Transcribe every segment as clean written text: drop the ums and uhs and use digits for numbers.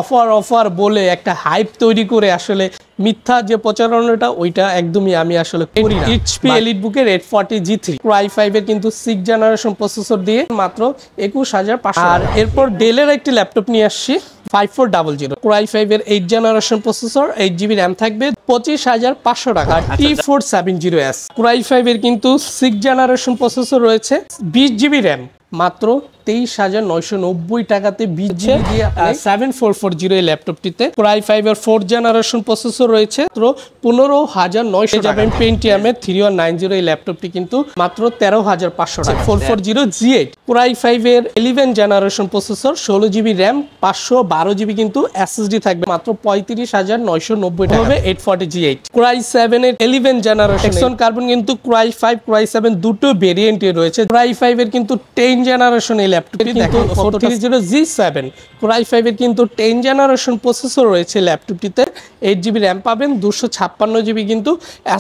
Offer offer বলে একটা hype তৈরি করে আসলে মিথ্যা যে প্রচারণাটা ওইটা একদমই আমি আসলে করি না। এইচপি এলিটবুকের 840 G3 Core i5 এর কিন্তু 6th জেনারেশন প্রসেসর দিয়ে মাত্র 21,500। আর এরপর ডেলের একটি ল্যাপটপ নিয়ে আসছি 5400 Core i5 এর 8th generation processor, 8GB RAM থাকবে 25,500 টাকা। T470S Core i5 এর কিন্তু 6th জেনারেশন প্রসেসর রয়েছে, 20GB RAM মাত্র 23,990 টাকাতে 7440 এই ল্যাপটপটিতে। Core i5 এর 4th জেনারেশন প্রসেসর রয়েছে মাত্র 15,900 টাকা। পেন্টিয়ামের 3190 এই ল্যাপটপটি কিন্তু মাত্র 13,500 টাকা। 440 G8 Core i5 এর 11th generation processor, 16GB RAM 512GB কিন্তু SSD থাকবে মাত্র 35,990 টাকা হবে। 840 G8 Core i7 এর 11th জেনারেশন হেক্সাগন কার্বন কিন্তু Core i5 Core i7 দুটো ভেরিয়েন্টে রয়েছে। Core i5 এর কিন্তু 10th জেনারেশন এই ল্যাপটপটি কিন্তু 430 G7 Core i5 এর কিন্তু 10th জেনারেশন প্রসেসর রয়েছে ল্যাপটপটিতে। 8GB RAM পাবেন, 256GB কিন্তু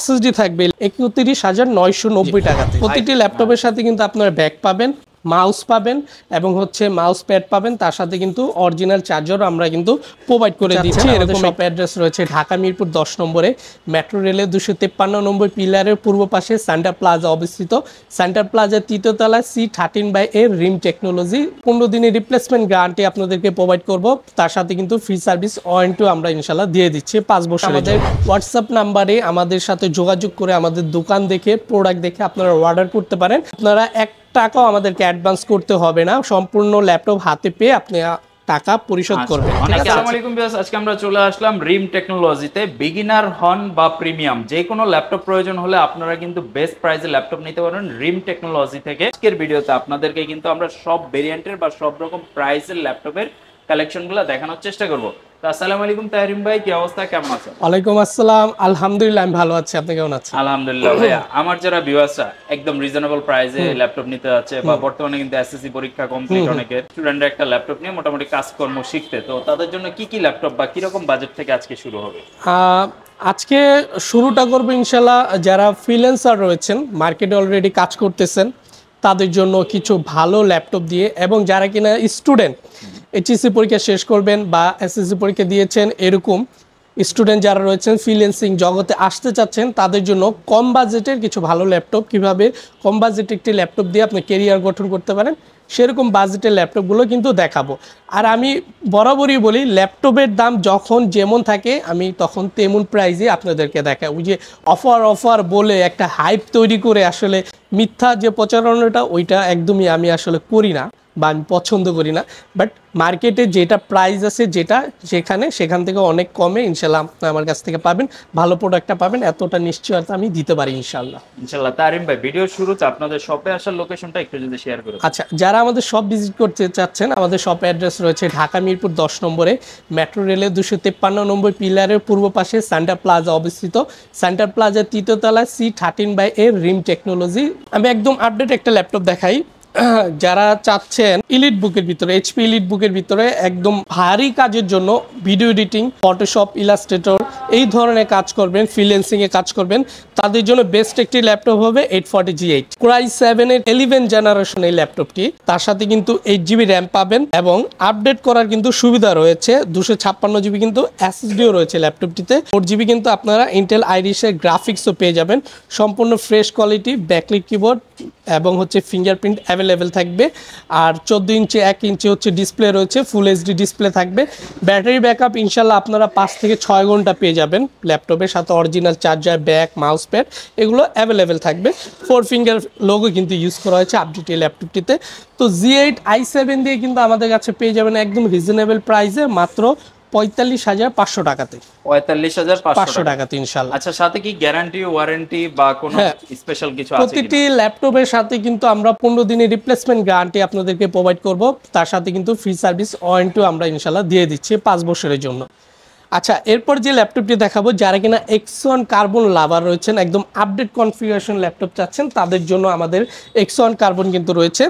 SSD থাকবে 31,990 টাকাতে। প্রতিটি ল্যাপটপের সাথে কিন্তু আপনারা ব্যাগ পাবেন, মাউস পাবেন এবং মাউস প্যাড পাবেন, তার সাথে কিন্তু অরিজিনাল চার্জার আমরা কিন্তু প্রোভাইড করে দিচ্ছি। এরকম শপ অ্যাড্রেস রয়েছে ঢাকা মিরপুর 10 নম্বরে, মেট্রো রেলের 253 নম্বর পিলারের পূর্ব পাশে সেন্টার প্লাজা অবস্থিত। সেন্টার প্লাজার 3য় তলায় C13/A রিম টেকনোলজি। 15 দিনের রিপ্লেসমেন্ট গ্যারান্টি আপনাদেরকে প্রোভাইড করব, তার সাথে কিন্তু ফ্রি সার্ভিস ওয়ারেন্টিও আমরা ইনশাআল্লাহ দিয়ে দিচ্ছি 5 বছরের। আমাদের হোয়াটসঅ্যাপ নাম্বারে আমাদের সাথে যোগাযোগ করে আমাদের দোকান দেখে প্রোডাক্ট দেখে আপনারা অর্ডার করতে পারেন। আপনারা টাকাও আমাদেরকে অ্যাডভান্স করতে হবে না, সম্পূর্ণ ল্যাপটপ হাতে পেয়ে আপনি টাকা পরিশোধ করবেন। আসসালামু আলাইকুম ভিউয়ার্স, আজকে আমরা চলে আসলাম রিম টেকনোলজিতে। বিগিনার হন বা প্রিমিয়াম যে কোনো ল্যাপটপ প্রয়োজন হলে আপনারা কিন্তু বেস্ট প্রাইসে ল্যাপটপ নিতে পারেন রিম টেকনোলজি থেকে। আজকের ভিডিওতে আপনাদেরকে কিন্তু আমরা সব ভেরিয়েন্টের বা সব রকম প্রাইসের ল্যাপটপের কালেকশনগুলো দেখানোর চেষ্টা করব। আসসালামু আলাইকুম তাহরিম ভাই, কি অবস্থা, কেমন আছেন? ওয়ালাইকুম আসসালাম, আলহামদুলিল্লাহ আমি ভালো আছি, আপনি কেমন আছেন? আলহামদুলিল্লাহ ভাইয়া। আমার যারা ভিউয়ার্সরা একদম রিজনেবল প্রাইসে ল্যাপটপ নিতে যাচ্ছে বা বর্তমানে কিন্তু এসএসসি পরীক্ষা কমপ্লিট অনেকের স্টুডেন্টরা একটা ল্যাপটপ নিয়ে মোটামুটি কাজকর্ম শিখতে, তো তাদের জন্য কি কি ল্যাপটপ বা কি রকম বাজেট থেকে আজকে শুরু হবে? আজকে শুরুটা করব ইনশাআল্লাহ যারা ফ্রিল্যান্সার রয়েছেন, মার্কেটে অলরেডি কাজ করতেছেন, তাদের জন্য কিছু ভালো ল্যাপটপ দিয়ে, এবং যারা কিনা স্টুডেন্ট এইচএসসি পরীক্ষা শেষ করবেন বা এসএসসি পরীক্ষা দিয়েছেন এরকম স্টুডেন্ট যারা রয়েছেন ফ্রিল্যান্সিং জগতে আসতে চাচ্ছেন, তাদের জন্য কম বাজেটের কিছু ভালো ল্যাপটপ, কিভাবে কম বাজেটে একটি ল্যাপটপ দিয়ে আপনি কেরিয়ার গঠন করতে পারেন সেরকম বাজেটের ল্যাপটপগুলো কিন্তু দেখাবো। আর আমি বরাবরই বলি ল্যাপটপের দাম যখন যেমন থাকে আমি তখন তেমন প্রাইসে আপনাদেরকে দেখাই। ওই যে অফার অফার বলে একটা হাইপ তৈরি করে আসলে মিথ্যা যে প্রচারণাটা ওইটা একদমই আমি আসলে করি না বা আমি পছন্দ করি না। বাট মার্কেটে যেটা প্রাইস আছে যেটা সেখান থেকে অনেক কমে ইনশাল্লাহ আপনি আমার কাছ থেকে পাবেন, ভালো প্রোডাক্টটা পাবেন, এতটা নিশ্চয়তা আমি দিতে পারি ইনশাল্লাহ। তাহরিম ভাই, ভিডিওর শুরুতে আপনাদের শপে আসার লোকেশনটা একটু যদি শেয়ার করুন। আচ্ছা, যারা আমাদের শপ ভিজিট করতে চাচ্ছেন, আমাদের শপ অ্যাড্রেস রয়েছে ঢাকা মিরপুর 10 নম্বরে, মেট্রো রেলের 253 নম্বর পিলারের পূর্ব পাশে সেন্টার প্লাজা অবস্থিত। সেন্টার প্লাজার 3য় তলায় C13/A রিম টেকনোলজি। আমি একদম আপডেট একটা ল্যাপটপ দেখাই। যারা চাচ্ছেন ইলিট বুকের ভিতরে, এইচপি ইলিট বুকের ভিতরে একদম ভারী কাজের জন্য, ভিডিও এডিটিং, ফটোশপ, ইলাস্ট্রেটর এই ধরনের কাজ করবেন, ফ্রিল্যান্সিং এ কাজ করবেন, তাদের জন্য বেস্ট একটি ল্যাপটপ হবে 840 G8 Core i7 এর 11th জেনারেশন এই ল্যাপটপটি। তার সাথে কিন্তু 8GB RAM পাবেন এবং আপডেট করার কিন্তু সুবিধা রয়েছে, 256GB কিন্তু SSDও রয়েছে ল্যাপটপটিতে। 4GB কিন্তু আপনারা ইন্টেল আইরিশের গ্রাফিক্সও পেয়ে যাবেন, সম্পূর্ণ ফ্রেশ কোয়ালিটি, ব্যাকলিট কিবোর্ড এবং ফিঙ্গারপ্রিন্ট অ্যাভেলেবেল থাকবে। আর 14 ইঞ্চি 1 ইঞ্চি ডিসপ্লে রয়েছে, ফুল এইচডি ডিসপ্লে থাকবে। ব্যাটারি ব্যাকআপ ইনশাল্লাহ আপনারা 5 থেকে 6 ঘন্টা পেয়ে যাবেন ল্যাপটপের সাথে। Original charger, back, mouse pad এগুলো অ্যাভেলেবেল থাকবে। 4 ফিঙ্গার লোগো কিন্তু ইউজ করা হয়েছে আপডেট এই ল্যাপটপটিতে। তো G8 i7 দিয়ে কিন্তু আমাদের কাছে পেয়ে যাবেন একদম রিজনেবল প্রাইসে মাত্র 45,500 টাকাতে। 45,500 টাকাতে ইনশাআল্লাহ। আচ্ছা, সাথে কি গ্যারান্টি ওয়ারেন্টি বা কোনো স্পেশাল কিছু আছে? প্রতিটি ল্যাপটপের সাথে কিন্তু আমরা 15 দিনের রিপ্লেসমেন্ট গ্যারান্টি আপনাদেরকে প্রোভাইড করব, তার সাথে কিন্তু ফ্রি সার্ভিস ওয়ারেন্টিও আমরা ইনশাআল্লাহ দিয়ে দিচ্ছি 5 বছরের জন্য। আচ্ছা, এরপর যে ল্যাপটপটি দেখাবো, যারা কিনা X1 কার্বন লাভার রয়েছেন, একদম আপডেট কনফিগারেশন ল্যাপটপ চাচ্ছেন, তাদের জন্য আমাদের X1 কার্বন কিন্তু রয়েছে।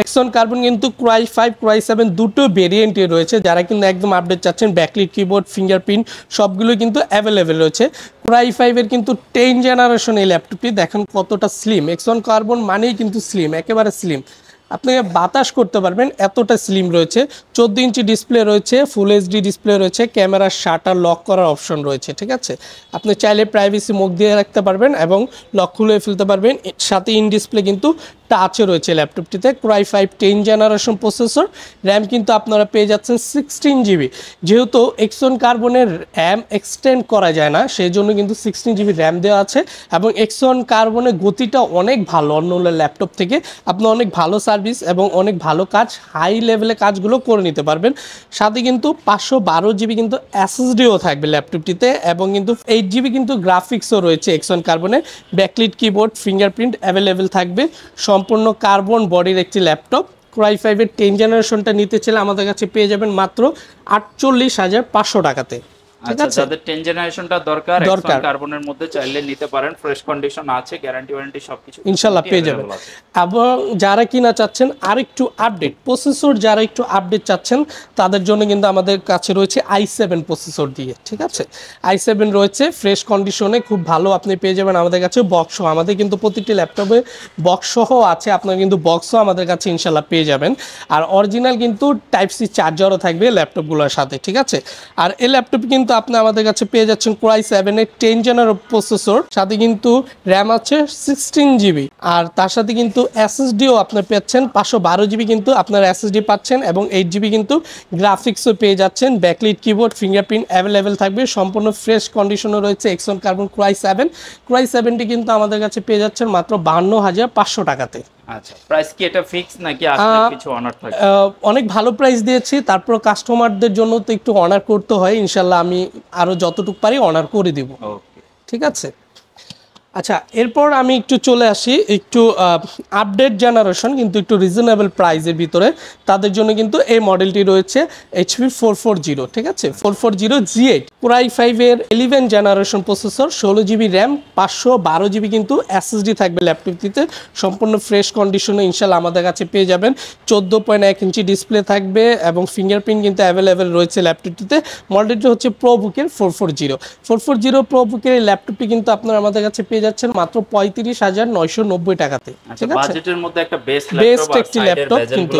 X1 কার্বন কিন্তু Core i5 Core i7 দুটো ভেরিয়েন্টে রয়েছে। যারা কিন্তু একদম আপডেট চাচ্ছেন, ব্যাকলিট কিবোর্ড, ফিঙ্গারপ্রিন্ট সবগুলো কিন্তু অ্যাভেলেবেল রয়েছে। Core i5 এর কিন্তু 10th জেনারেশন এই ল্যাপটপটি, দেখেন কতটা স্লিম। X1 কার্বন মানেই কিন্তু স্লিম, একেবারে স্লিম। আপনি বাতাস করতে পারবেন, এতটা স্লিম রয়েছে। 14 ইঞ্চি ডিসপ্লে রয়েছে, ফুল এইচডি ডিসপ্লে রয়েছে, ক্যামেরার শাটার লক করার অপশন রয়েছে, ঠিক আছে। আপনি চাইলে প্রাইভেসি মুখ দিয়ে রাখতে পারবেন এবং লক খুলে ফেলতে পারবেন। সাথে ইন ডিসপ্লে কিন্তু টাচে রয়েছে ল্যাপটপটিতে। Core i5 10 generation processor, RAM কিন্তু আপনারা পেয়ে যাচ্ছেন 16 জিবি। যেহেতু এক্সন কার্বনের র্যাম এক্সটেন্ড করা যায় না, সেই জন্য কিন্তু 16 জিবি র্যাম দেওয়া আছে। এবং এক্সন কার্বনের গতিটা অনেক ভালো অন্য ল্যাপটপ থেকে। আপনি অনেক ভালো সার্ভিস এবং অনেক ভালো কাজ, হাই লেভেলে কাজগুলো করে নিতে পারবেন। সাথে কিন্তু 512 জিবি কিন্তু এসএসডিও থাকবে ল্যাপটপটিতে, এবং কিন্তু 8 জিবি কিন্তু গ্রাফিক্সও রয়েছে এক্সন কার্বনের। ব্যাকলিট কিবোর্ড, ফিঙ্গারপ্রিন্ট অ্যাভেলেবেল থাকবে। সম্পূর্ণ কার্বন বডির একটি ল্যাপটপ। Core i5 এর 10 জেনারেশনটা নিতে চাইলে আমাদের কাছে পেয়ে যাবেন মাত্র 48,500 টাকাতে। আচ্ছা, যাদের 10 জেনারেশনটা দরকার এক্সন কার্বনের মধ্যে চাইলে নিতে পারেন। ফ্রেশ কন্ডিশন আছে, গ্যারান্টি ওয়ারেন্টি সবকিছু ইনশাআল্লাহ পেয়ে যাবেন। এবং যারা কিনা চাচ্ছেন আরেকটু আপডেট প্রসেসর, যারা একটু আপডেট চাচ্ছেন তাদের জন্য কিন্তু আমাদের কাছে রয়েছে i7 প্রসেসর দিয়ে, ঠিক আছে। i7 রয়েছে ফ্রেশ কন্ডিশনে, খুব ভালো আপনি পেয়ে যাবেন আমাদের কাছে। বক্স সহ, আমাদের কিন্তু প্রতিটি ল্যাপটপে বক্স সহ আছে, আপনারা কিন্তু বক্সও আমাদের কাছে ইনশাআল্লাহ পেয়ে যাবেন। আর অরিজিনাল কিন্তু টাইপ সি চার্জারও থাকবে ল্যাপটপগুলোর সাথে, ঠিক আছে। আর এই ল্যাপটপ কিন্তু আপনি আমাদের কাছে পেয়ে যাচ্ছেন Core i7 এর 10 জেনারেশন প্রসেসর, সাথে কিন্তু র্যাম আছে 16 জিবি। আর তার সাথে কিন্তু এসএসডিও আপনার পাচ্ছেন 512 জিবি কিন্তু আপনার এসএসডি পাচ্ছেন, এবং 8 জিবি কিন্তু গ্রাফিক্সও পেয়ে যাচ্ছেন। ব্যাকলিট কিবোর্ড, ফিঙ্গারপ্রিন্ট অ্যাভেলেবেল থাকবে। সম্পূর্ণ ফ্রেশ কন্ডিশনে রয়েছে X one carbon Core i7। Core i7টি কিন্তু আমাদের কাছে পেয়ে যাচ্ছেন মাত্র 52,500 টাকাতে। আচ্ছা, প্রাইস কি এটা ফিক্স নাকি আসলে কিছু অনার থাকে? অনেক ভালো প্রাইস দিয়েছি, তারপর কাস্টমারদের জন্য তো একটু অনার করতে হয়। ইনশাআল্লাহ আমি আরো যতটুকু পারি অনার করে দিব, ওকে, ঠিক আছে। আচ্ছা, এরপর আমি একটু চলে আসি একটু আপডেট জেনারেশন কিন্তু একটু রিজনেবল প্রাইসের ভিতরে। তাদের জন্য কিন্তু এই মডেলটি রয়েছে HP 440, ঠিক আছে। 440 G8 Core i5 এর 11 generation processor, 16 GB RAM, 512 GB কিন্তু এসএসডি থাকবে ল্যাপটপটিতে। সম্পূর্ণ ফ্রেশ কন্ডিশনে ইনশাআল্লাহ আমাদের কাছে পেয়ে যাবেন। 14.1 ইঞ্চি ডিসপ্লে থাকবে এবং ফিঙ্গারপ্রিন্ট কিন্তু অ্যাভেলেবেল রয়েছে ল্যাপটপটিতে। মডেলটি হচ্ছে প্রোবুকের 440 প্রোবুকের এই ল্যাপটপটি কিন্তু আপনারা আমাদের কাছে পেয়ে যাচ্ছেন মাত্র 35,990 টাকাতে, ঠিক আছে। বাজেটের মধ্যে একটা বেস্ট একটি ল্যাপটপ কিন্তু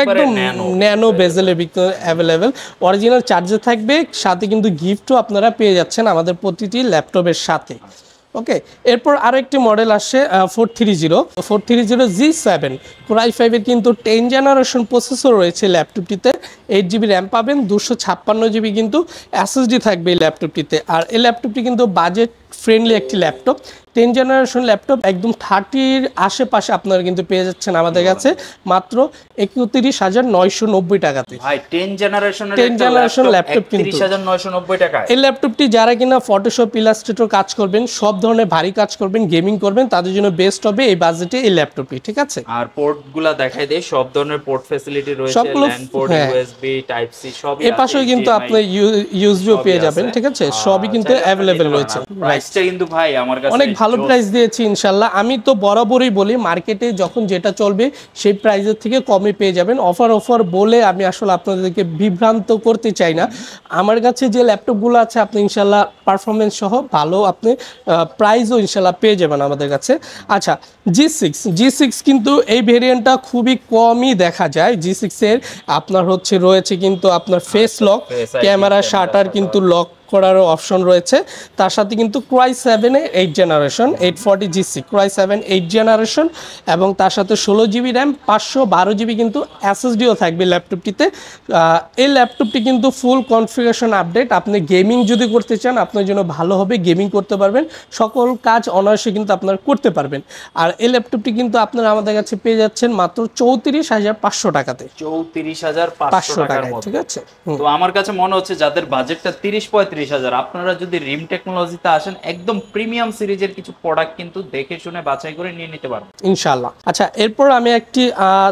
একদম ন্যানো বেজেলের ভিতরে অ্যাভেলেবেল। অরিজিনাল চার্জার থাকবে, সাথে কিন্তু গিফটও আপনারা পেয়ে যাচ্ছেন আমাদের প্রতিটি ল্যাপটপের সাথে। ওকে, এরপর আরো একটি মডেল আসছে 430 G7 Core i5 এর কিন্তু 10 জেনারেশন প্রসেসর রয়েছে ল্যাপটপটিতে। 8 জিবি র্যাম পাবেন, 256 জিবি কিন্তু এসএসডি থাকবে এই ল্যাপটপটিতে। আর এই ল্যাপটপটি কিন্তু বাজেট ফ্রেন্ডলি একটি ল্যাপটপ। 10 জেনারেশন ল্যাপটপ একদম 30-র আশেপাশে আপনারা কিন্তু পেয়ে যাচ্ছেন আমাদের কাছে মাত্র 31,990 টাকাতে। ভাই 10 জেনারেশন ল্যাপটপ কিন্তু 31,990 টাকা। এই ল্যাপটপটি যারা কিনা ফটোশপ, ইলাস্ট্রেটর কাজ করবেন, সব ধরনের ভারী কাজ করবেন, গেমিং করবেন, তাদের জন্য বেস্ট হবে এই বাজেটে এই ল্যাপটপটি, ঠিক আছে। আর পোর্টগুলো দেখাই দেই, সব ধরনের পোর্ট ফ্যাসিলিটি রয়েছে, LAN port, USB, type C সবই আছে। এই পাশেও কিন্তু আপনি ইউএসবিও পেয়ে যাবেন, ঠিক আছে। সবই কিন্তু अवेलेबल রয়েছে। প্রাইসটা কিন্তু ভাই আমার কাছে অনেক ভালো প্রাইস দিয়েছি ইনশাআল্লাহ। আমি তো বরাবরই বলি মার্কেটে যখন যেটা চলবে সেই প্রাইসের থেকে কমে পেয়ে যাবেন। অফার বলে আমি আসলে আপনাদেরকে বিভ্রান্ত করতে চাই না। আমার কাছে যে ল্যাপটপগুলো আছে আপনি ইনশাআল্লাহ পারফরমেন্স সহ ভালো আপনি প্রাইসও ইনশাআল্লাহ পেয়ে যাবেন আমাদের কাছে। আচ্ছা, G6 কিন্তু এই ভেরিয়েন্টটা খুবই কমই দেখা যায়। G6 এর আপনার রয়েছে কিন্তু আপনার ফেস লক, ক্যামেরা শাটার কিন্তু লক করারও অপশন রয়েছে। তার সাথে কিন্তু Core i7 এর 8 generation 840 G6 Core i7 8 generation, এবং তার সাথে 16 জিবি র্যাম, 512 জিবি কিন্তু এসএসডিও থাকবে ল্যাপটপটিতে। এই ল্যাপটপটি কিন্তু ফুল কনফিগারেশন আপডেট। আপনি গেমিং যদি করতে চান আপনার জন্য ভালো হবে, গেমিং করতে পারবেন, সকল কাজ অনায়াসে কিন্তু আপনারা করতে পারবেন। আর এই ল্যাপটপটি কিন্তু আপনারা আমাদের কাছে পেয়ে যাচ্ছেন মাত্র 34,500 টাকাতে। 34,500 টাকার মধ্যে, ঠিক আছে। তো আমার কাছে মনে হচ্ছে যাদের বাজেটটা 30-35,000, আপনারা যদি রিম টেকনোলজিতে আসেন একদম প্রিমিয়াম সিরিজের কিছু প্রোডাক্ট কিন্তু দেখে শুনে বাছাই করে নিয়ে নিতে পারবেন ইনশাআল্লাহ। আচ্ছা, এরপর আমি একটি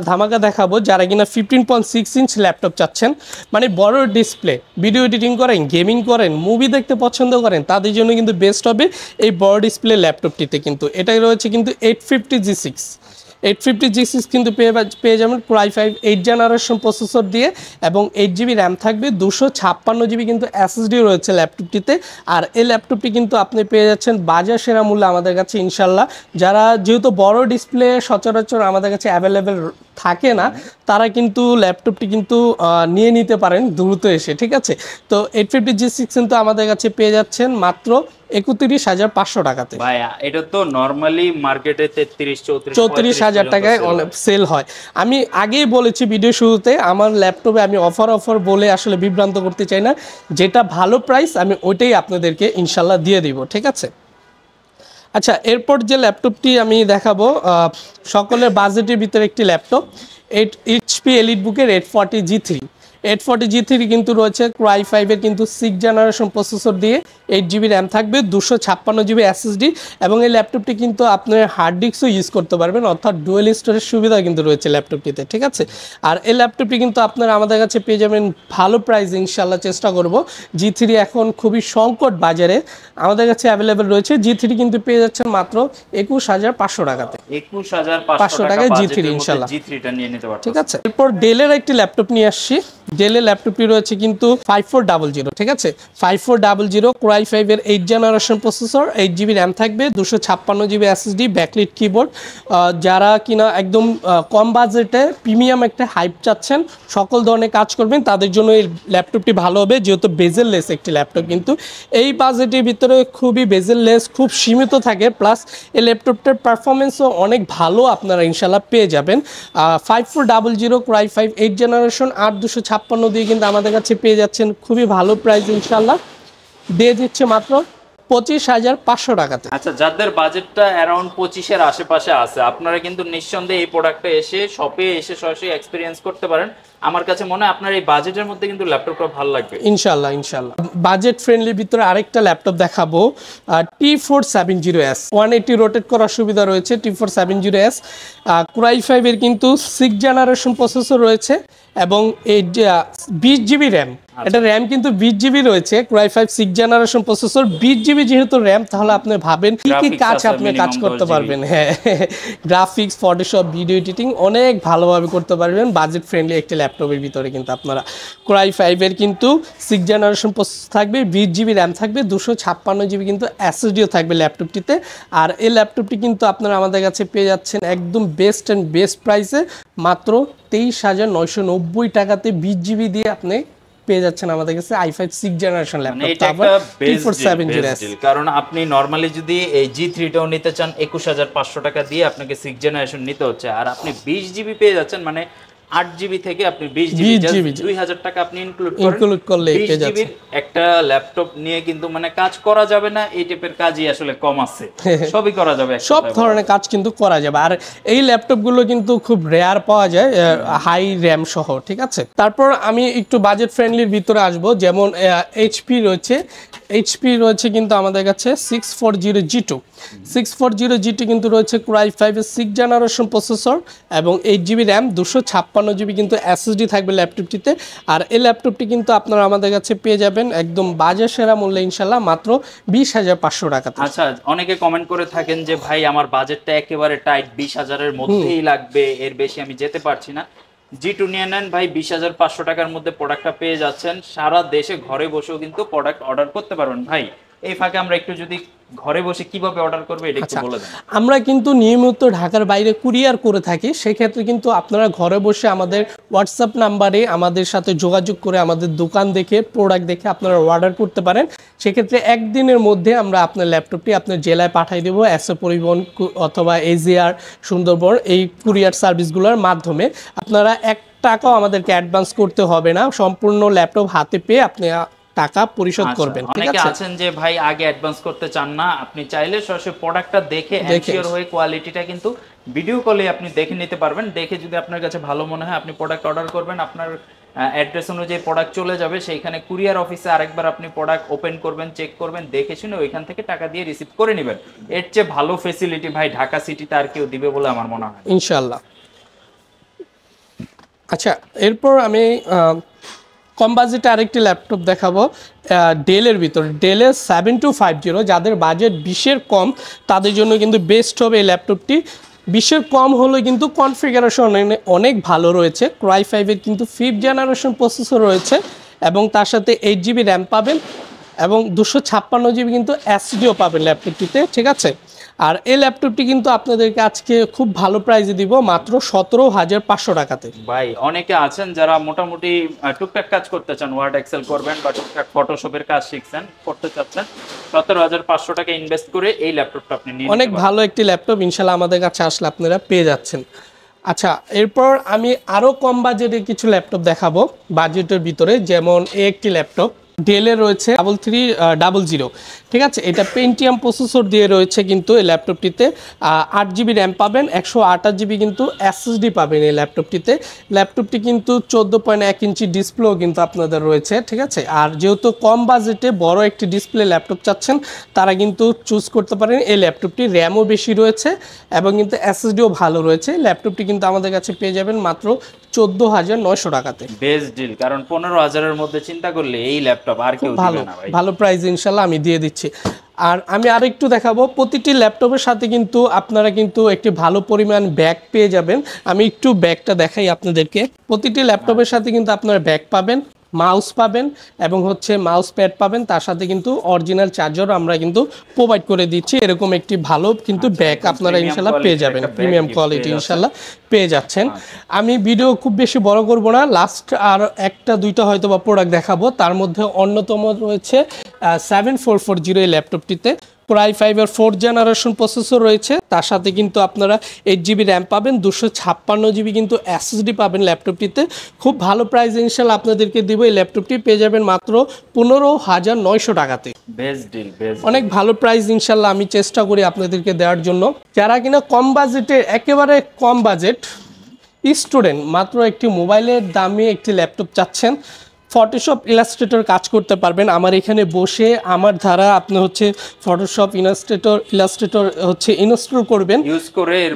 ধামাকা দেখাবো। যারা কিনা 15.6 ইঞ্চ ল্যাপটপ চাচ্ছেন, মানে বড় ডিসপ্লে, ভিডিও এডিটিং করেন, গেমিং করেন, মুভি দেখতে পছন্দ করেন, তাদের জন্য কিন্তু বেস্ট হবে এই বড় ডিসপ্লে ল্যাপটপটিতে। কিন্তু এটাই রয়েছে কিন্তু 850 G6 কিন্তু পেয়ে যাবেন Core i5 8 জেনারেশন প্রসেসর দিয়ে, এবং 8 জিবি র্যাম থাকবে, 256 জিবি কিন্তু এসএসডি রয়েছে ল্যাপটপটিতে। আর এই ল্যাপটপটি কিন্তু আপনি পেয়ে যাচ্ছেন বাজার সেরা মূল্যে আমাদের কাছে ইনশাল্লাহ। যারা যেহেতু বড় ডিসপ্লে সচরাচর আমাদের কাছে অ্যাভেলেবেল থাকে না তারা কিন্তু ল্যাপটপটি কিন্তু নিয়ে নিতে পারেন দ্রুত এসে, ঠিক আছে। তো 850G6 কিন্তু আমাদের কাছে পেয়ে যাচ্ছেন মাত্র 31,500 টাকাতে। ভাই এটা তো নরমালি মার্কেটে 34,000 টাকায় সেল হয়। আমি আগেই বলেছি ভিডিও শুরুতে, আমার ল্যাপটপে আমি অফার বলে আসলে বিভ্রান্ত করতে চাই না, যেটা ভালো প্রাইস আমি ওইটাই আপনাদেরকে ইনশাল্লাহ দিয়ে দিব, ঠিক আছে। আচ্ছা, এরপর যে ল্যাপটপটি আমি দেখাবো সকলের বাজেটের ভিতরে একটি ল্যাপটপ, এইচপি এলিটবুকের 840G3। 840G3 কিন্তু রয়েছে Core i5 এর কিন্তু 6th জেনারেশন প্রসেসর দিয়ে, 8GB র্যাম থাকবে, 256GB SSD, এবং এই ল্যাপটপটি কিন্তু আপনার হার্ড ডিস্কও ইউজ করতে পারবেন, অর্থাৎ ডুয়েল স্টোরেজ সুবিধা কিন্তু রয়েছে ল্যাপটপটিতে, ঠিক আছে। আর এই ল্যাপটপটি কিন্তু আপনারা আমাদের কাছে পেয়ে যাবেন ভালো প্রাইস, ইনশাল্লাহ চেষ্টা করব। G3 এখন খুবই সংকট বাজারে, আমাদের কাছে অ্যাভেলেবেল রয়েছে। G3 কিন্তু পেয়ে যাচ্ছেন মাত্র 21,500 টাকাতে, 21,500 টাকা G3 ইনশাল্লাহ, G3টা নিয়ে নিতে পারবেন, ঠিক আছে। এরপর ডেলের একটি ল্যাপটপ নিয়ে আসছি। ডেলের ল্যাপটপটি রয়েছে কিন্তু 5400, ঠিক আছে। 5400 Core i5 এর 8th generation processor, 8GB RAM থাকবে, 256GB SSD, ব্যাকলিট কিবোর্ড। যারা কিনা একদম কম বাজেটে প্রিমিয়াম একটা হাইপ চাচ্ছেন, সকল ধরনের কাজ করবেন, তাদের জন্য এই ল্যাপটপটি ভালো হবে, যেহেতু বেজেললেস একটি ল্যাপটপ। কিন্তু এই বাজেটের ভিতরে খুবই বেজেললেস, খুব সীমিত থাকে, প্লাস এই ল্যাপটপটার পারফরমেন্সও অনেক ভালো আপনারা ইনশাল্লাহ পেয়ে যাবেন। 5400 Core i5 8th জেনারেশন 8256 দিয়ে কিন্তু আমাদের কাছে পেয়ে যাচ্ছেন খুবই ভালো প্রাইস, ইনশাল্লাহ দিয়ে দিচ্ছে মাত্র 25,500 টাকাতে। আচ্ছা, যাদের বাজেটটা অ্যারাউন্ড 25-এর আশেপাশে আছে, আপনারা কিন্তু নিঃসন্দেহে এই প্রোডাক্টটা এসে শপে এসে সরাসরি এক্সপিরিয়েন্স করতে পারেন। আমার কাছে মনে হয় আপনার এই বাজেটের মধ্যে কিন্তু ল্যাপটপটা ভালো লাগবে ইনশাল্লাহ। বাজেট ফ্রেন্ডলির ভিতরে আরেকটা ল্যাপটপ দেখাবো, T470S। 180 রোটেট করার সুবিধা রয়েছে T470S। Core i5 এর কিন্তু 6th জেনারেশন প্রসেসর রয়েছে, এবং এই 20GB র্যাম, এটা র্যাম কিন্তু 20GB রয়েছে। Core i5 6th generation processor, 20GB যেহেতু র্যাম, তাহলে আপনি ভাবেন কি কাজ আপনি কাজ করতে পারবেন। হ্যাঁ, গ্রাফিক্স, ফটোশপ, ভিডিও এডিটিং অনেক ভালোভাবে করতে পারবেন বাজেট ফ্রেন্ডলি একটি ল্যাপটপের ভিতরে। কিন্তু আপনারা Core i5 এর কিন্তু 6th জেনারেশন প্রসেসর থাকবে, 20GB র্যাম থাকবে, 256GB কিন্তু SSDও থাকবে ল্যাপটপটিতে। আর এই ল্যাপটপটি কিন্তু আপনারা আমাদের কাছে পেয়ে যাচ্ছেন একদম বেস্ট প্রাইসে, মাত্র 23,990 টাকাতে 20GB দিয়ে আপনি পেয়ে যাচ্ছেন আমাদের কাছে i5 6th জেনারেশন ল্যাপটপ। কারণ আপনি নরমালি যদি এই G3টাও নিতে চান 21,500 টাকা দিয়ে আপনাকে 6th জেনারেশন নিতে হচ্ছে, আর আপনি 20GB পেয়ে যাচ্ছেন, মানে 8GB থেকে আপনি 20GB 2000 টাকা আপনি ইনক্লুড করলে 20GB একটা ল্যাপটপ নিয়ে কিন্তু মানে কাজ করা যাবে না, এই টাইপের কাজই আসলে কম আছে, সবই করা যাবে, সব ধরনের কাজ কিন্তু করা যাবে। আর এই ল্যাপটপগুলো কিন্তু খুব রেয়ার পাওয়া যায়, হাই র্যাম সহ, ঠিক আছে। তারপর আমি একটু বাজেট ফ্রেন্ডলির ভিতরে আসব, যেমন HP রয়েছে কিন্তু আমাদের কাছে 640G2 কিন্তু রয়েছে Core i5 এর 6th জেনারেশন প্রসেসর, এবং 8GB র্যাম, 256GB কিন্তু SSD থাকবে ল্যাপটপটিতে। আর এই ল্যাপটপটি কিন্তু আপনারা আমাদের কাছে পেয়ে যাবেন একদম বাজার সেরা মূল্যে, ইনশাল্লাহ মাত্র 20,500 টাকাতে। আচ্ছা, অনেকে কমেন্ট করে থাকেন যে ভাই আমার বাজেটটা একেবারে টাইট, 20,000-এর মধ্যেই লাগবে, এর বেশি আমি যেতে পারছি না। G2 নিয়ে নেন ভাই, 20,500 টাকার মধ্যে প্রোডাক্টটা পেয়ে যাচ্ছেন, সারা দেশে ঘরে বসেও কিন্তু প্রোডাক্ট অর্ডার করতে পারবেন। ভাই এই ফাঁকে আমরা একটু যদি ঘরে বসে কিভাবে অর্ডার করবে এটা একটু বলে দেন। আমরা কিন্তু নিয়মিত ঢাকার বাইরে কুরিয়ার করে থাকি, সেই ক্ষেত্রে কিন্তু আপনারা ঘরে বসে আমাদের হোয়াটসঅ্যাপ নাম্বারে আমাদের সাথে যোগাযোগ করে আমাদের দোকান দেখে প্রোডাক্ট দেখে আপনারা অর্ডার করতে পারেন। সেক্ষেত্রে একদিনের মধ্যে আমরা আপনার ল্যাপটপটি আপনার জেলায় পাঠিয়ে দেবো এসও পরিবহন অথবা এজিআর, সুন্দরবন, এই কুরিয়ার সার্ভিসগুলোর মাধ্যমে। আপনারা 1 টাকাও আমাদেরকে অ্যাডভান্স করতে হবে না, সম্পূর্ণ ল্যাপটপ হাতে পেয়ে আপনি টাকা পরিশোধ করবেন। অনেকে আছেন যে ভাই আগে অ্যাডভান্স করতে চান না, আপনি চাইলে সরাসরি প্রোডাক্টটা দেখে এনশিওর হয়ে কোয়ালিটিটা কিন্তু ভিডিও কলে আপনি দেখে নিতে পারবেন। দেখে যদি আপনার কাছে ভালো মনে হয় আপনি প্রোডাক্ট অর্ডার করবেন, আপনার অ্যাড্রেস অনুযায়ী প্রোডাক্ট চলে যাবে, সেইখানে কুরিয়ার অফিসে আরেকবার আপনি প্রোডাক্ট ওপেন করবেন, চেক করবেন, দেখে শুনে ওইখান থেকে টাকা দিয়ে রিসিভ করে নেবেন। এর চেয়ে ভালো ফ্যাসিলিটি ভাই ঢাকা সিটিতে আর কেউ দিবে বলে আমার মনে হয় ইনশাআল্লাহ। আচ্ছা, এরপর আমি কম বাজেটে আরেকটি ল্যাপটপ দেখাবো ডেলের ভিতরে, ডেলের 7250। যাদের বাজেট 20-এর কম তাদের জন্য কিন্তু বেস্ট হবে এই ল্যাপটপটি। 20-এর কম হলে কিন্তু কনফিগারেশন অনেক ভালো রয়েছে। Core i5 এর কিন্তু 5th জেনারেশন প্রসেসর রয়েছে, এবং তার সাথে 8GB র্যাম পাবেন, এবং 256GB কিন্তু SSDও পাবেন ল্যাপটপটিতে, ঠিক আছে। আর এই ল্যাপটপটি কিন্তু আপনাদেরকে আজকে খুব ভালো প্রাইসে দিব মাত্র 17,500 টাকাতে। ভাই অনেকে আছেন যারা মোটামুটি টুকটাক কাজ করতে চান, ওয়ার্ড এক্সেল করবেন বা টুকটাক ফটোশপের কাজ শিখছেন, করতে চাচ্ছেন, 17,500 টাকা ইনভেস্ট করে এই ল্যাপটপটা আপনি নিয়ে অনেক ভালো একটি ল্যাপটপ ইনশাল্লাহ আমাদের কাছে আসলে আপনারা পেয়ে যাচ্ছেন। আচ্ছা, এরপর আমি আরও কম বাজেটের কিছু ল্যাপটপ দেখাবো বাজেটের ভিতরে, যেমন একটি ল্যাপটপ ডেলের রয়েছে 3300, ঠিক আছে। এটা পেন্টিয়াম প্রসেসর দিয়ে রয়েছে কিন্তু এই ল্যাপটপটিতে 8GB র্যাম পাবেন, 128GB কিন্তু এসএসডি পাবেন এই ল্যাপটপটিতে। ল্যাপটপটি কিন্তু 14.1 ইঞ্চি ডিসপ্লেও কিন্তু আপনাদের রয়েছে, ঠিক আছে। আর যেহেতু কম বাজেটে বড় একটি ডিসপ্লে ল্যাপটপ চাচ্ছেন তারা কিন্তু চুজ করতে পারেন এই ল্যাপটপটি। র্যামও বেশি রয়েছে এবং কিন্তু এসএসডিও ভালো রয়েছে। ল্যাপটপটি কিন্তু আমাদের কাছে পেয়ে যাবেন মাত্র 14,900 টাকাতে। বেস্ট ডিল, কারণ 15,000-এর মধ্যে চিন্তা করলে এই ল্যাপটপ আর কেউ দিবে না ভাই। ভালো প্রাইস ইনশাল্লাহ আমি দিয়ে দিচ্ছি। আর আমি আরেকটু দেখাবো, প্রতিটি ল্যাপটপের সাথে কিন্তু আপনারা কিন্তু একটি ভালো পরিমাণ ব্যাগ পেয়ে যাবেন। আমি একটু ব্যাগটা দেখাই আপনাদেরকে। প্রতিটি ল্যাপটপের সাথে কিন্তু আপনারা ব্যাগ পাবেন, মাউস পাবেন এবং হচ্ছে মাউস প্যাড পাবেন, তার সাথে কিন্তু অরিজিনাল চার্জার আমরা কিন্তু প্রোভাইড করে দিচ্ছি। এরকম একটি ভালো কিন্তু ব্যাগ আপনারা ইনশাল্লাহ পেয়ে যাবেন, প্রিমিয়াম কোয়ালিটি ইনশাল্লাহ পেয়ে যাচ্ছেন। আমি ভিডিও খুব বেশি বড় করব না, লাস্ট আর একটা দুইটা হয়তো বা প্রোডাক্ট দেখাবো। তার মধ্যে অন্যতম রয়েছে 7440 এই ল্যাপটপটিতে Core i5-এর 4th জেনারেশন প্রসেসর রয়েছে, তার সাথে কিন্তু আপনারা 8GB র্যাম পাবেন, 256GB কিন্তু এসএসডি পাবেন ল্যাপটপটিতে। খুব ভালো প্রাইস ইনশাল্লাহ আপনাদেরকে দিব। এই ল্যাপটপটি পেয়ে যাবেন মাত্র 15,900 টাকাতে। বেস্ট ডিল, বেস্ট, অনেক ভালো প্রাইস ইনশাল্লাহ আমি চেষ্টা করি আপনাদেরকে দেওয়ার জন্য। যারা কিনা কম বাজেটে, একেবারে কম বাজেট স্টুডেন্ট, মাত্র একটি মোবাইলের দামে একটি ল্যাপটপ চাচ্ছেন, ফটোশপ ইলাস্ট্রেটর কাজ করতে পারবেন আমার এখানে বসে, আমার দ্বারা আপনি হচ্ছে ফটোশপ ইলাস্ট্রেটর হচ্ছে ইনস্টল করবেন,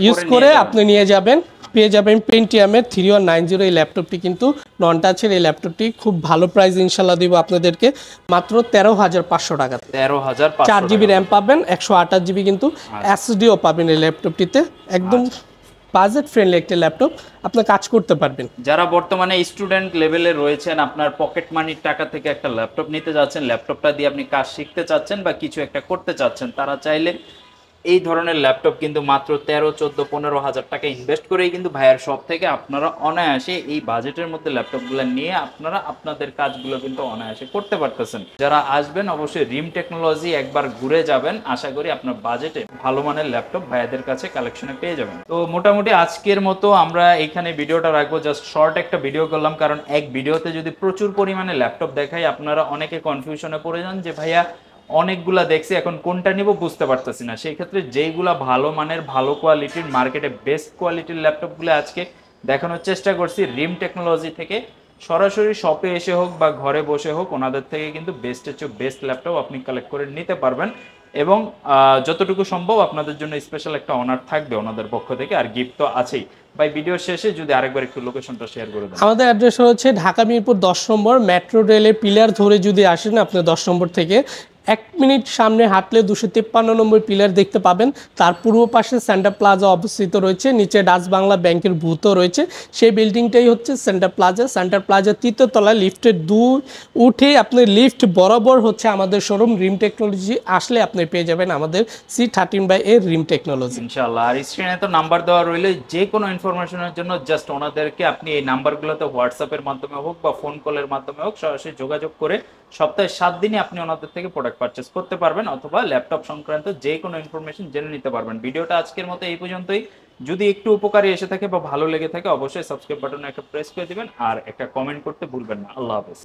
ইউজ করে আপনি নিয়ে যাবেন, পেয়ে যাবেন পেন্টিয়ামের 3190 এই ল্যাপটপটি কিন্তু নন টাচের। এই ল্যাপটপটি খুব ভালো প্রাইস ইনশাল্লাহ দিব আপনাদেরকে মাত্র 13,500 টাকা। 13,500, 4GB র্যাম পাবেন, 128GB কিন্তু এসএসডিও পাবেন এই ল্যাপটপটিতে। একদম বাজেট ফ্রেন্ডলি একটা ল্যাপটপ, আপনি কাজ করতে পারবেন। যারা বর্তমানে স্টুডেন্ট লেভেলে রয়েছেন, আপনার পকেট মানির টাকা থেকে একটা ল্যাপটপ নিতে যাচ্ছেন, ল্যাপটপটা দিয়ে আপনি কাজ শিখতে চাচ্ছেন বা কিছু একটা করতে চাচ্ছেন, তারা চাইলে এই ধরনের ল্যাপটপ কিন্তু মাত্র 13, 14, 15,000 টাকা ইনভেস্ট করেই কিন্তু ভাইয়ের শপ থেকে আপনারা অনায়াসে এই বাজেটের মধ্যে ল্যাপটপগুলো নিয়ে আপনারা আপনাদের কাজগুলো কিন্তু অনায়াসে করতে পারতেছেন। যারা আসবেন অবশ্যই রিম টেকনোলজি একবার ঘুরে যাবেন, আশা করি আপনার বাজেটে ভালো মানের ল্যাপটপ ভাইয়াদের কাছে কালেকশনে পেয়ে যাবেন। তো মোটামুটি আজকের মতো আমরা এখানে ভিডিওটা রাখবো, জাস্ট শর্ট একটা ভিডিও করলাম, কারণ এক ভিডিওতে যদি প্রচুর পরিমাণে ল্যাপটপ দেখাই আপনারা অনেকে কনফিউশনে পড়ে যান যে ভাইয়া অনেকগুলা দেখছি এখন কোনটা নিব বুঝতে পারতেছি না। সেই ক্ষেত্রে যেইগুলা ভালো মানের, ভালো কোয়ালিটির, মার্কেটে বেস্ট কোয়ালিটির ল্যাপটপগুলো আজকে দেখানোর চেষ্টা করছি রিম টেকনোলজি থেকে। সরাসরি শপে এসে হোক বা ঘরে বসে হোক, ওনাদের থেকে কিন্তু বেস্টের চেয়ে বেস্ট ল্যাপটপ আপনি কালেক্ট করে নিতে পারবেন এবং যতটুকু সম্ভব আপনাদের জন্য স্পেশাল একটা অনার থাকবে ওনাদের পক্ষ থেকে, আর গিফট তো আছেই। ভাই ভিডিও শেষে যদি আরেকবার একটু লোকেশনটা শেয়ার করে দেন। আমাদের অ্যাড্রেস হচ্ছে ঢাকা মিরপুর 10 নম্বর, মেট্রো রেলের পিলার ধরে যদি আসেন আপনি 10 নম্বর থেকে 1 মিনিট সামনে হাঁটলে 253 নম্বর পিলার দেখতে পাবেন। তার পূর্ব পাশে সেন্টার প্লাজা অবস্থিত রয়েছে, নিচে ডাচ বাংলা ব্যাংকের ভূত রয়েছে, সেই বিল্ডিংটাই হচ্ছে সেন্টার প্লাজা। সেন্টার প্লাজা 3য় তলায় লিফটের উঠে আপনি লিফট বরাবর হচ্ছে আমাদের শোরুম রিম টেকনোলজি। আসলে আপনি পেয়ে যাবেন আমাদের C13/A রিম টেকনোলজি ইনশাআল্লাহ। আর স্ক্রিনে তো নাম্বার দেওয়া রইলে, যে কোনো ইনফরমেশনের জন্য জাস্ট ওনাদেরকে আপনি এই নাম্বারগুলোতে হোয়াটসঅ্যাপের মাধ্যমে হোক বা ফোন কলের মাধ্যমে হোক সরাসরি যোগাযোগ করে সপ্তাহে 7 দিনই আপনি ওনাদের থেকে প্রোডাক্ট পারচেস করতে পারবেন অথবা ল্যাপটপ সংক্রান্ত যে কোনো ইনফরমেশন জেনে নিতে পারবেন। ভিডিওটা আজকের মতো এই পর্যন্তই। যদি একটু উপকারী এসে থাকে বা ভালো লেগে থাকে অবশ্যই সাবস্ক্রাইব বাটনে একটা প্রেস করে দিবেন আর একটা কমেন্ট করতে ভুলবেন না। আল্লাহ হাফেজ।